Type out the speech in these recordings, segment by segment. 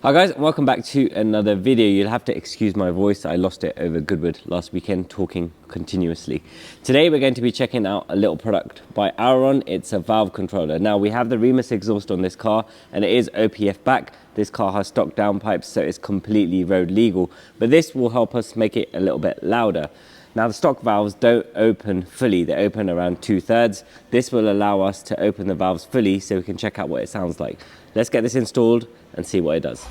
Hi guys, welcome back to another video. You'll have to excuse my voice. I lost it over Goodwood last weekend talking continuously. Today we're going to be checking out a little product by Awron. It's a valve controller. Now we have the Remus exhaust on this car and it is OPF back. This car has stock downpipes, so it's completely road legal, but this will help us make it a little bit louder. Now the stock valves don't open fully, they open around 2/3. This will allow us to open the valves fully so we can check out what it sounds like. Let's get this installed and see what it does.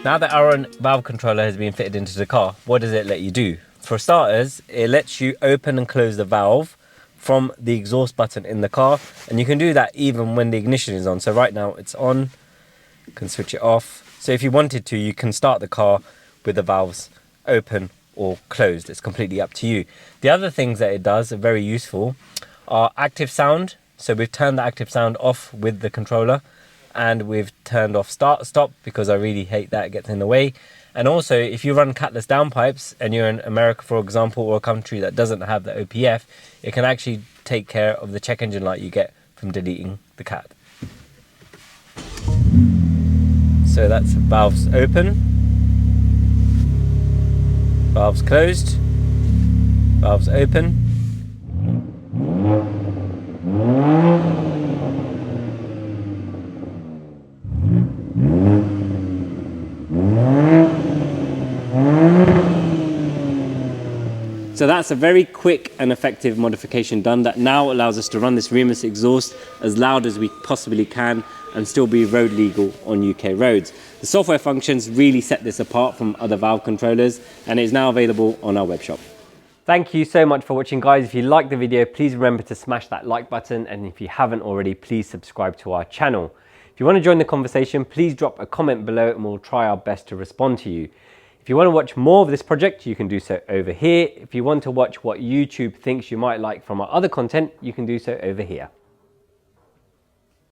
Now that Awron valve controller has been fitted into the car, what does it let you do? For starters, it lets you open and close the valve from the exhaust button in the car, and you can do that even when the ignition is on. So right now it's on, you can switch it off. So if you wanted to, you can start the car with the valves open or closed. It's completely up to you. The other things that it does are very useful are active sound. So we've turned the active sound off with the controller, and we've turned off start stop because I really hate that, it gets in the way. And also if you run catless downpipes and you're in America, for example, or a country that doesn't have the OPF, it can actually take care of the check engine light you get from deleting the cat. So that's valves open, valves closed, valves open. So that's a very quick and effective modification done that now allows us to run this Remus exhaust as loud as we possibly can and still be road legal on UK roads. The software functions really set this apart from other valve controllers, and it is now available on our web shop. Thank you so much for watching, guys. If you liked the video, please remember to smash that like button, and if you haven't already, please subscribe to our channel. If you want to join the conversation, please drop a comment below and we'll try our best to respond to you. If you want to watch more of this project, you can do so over here. If you want to watch what YouTube thinks you might like from our other content, you can do so over here.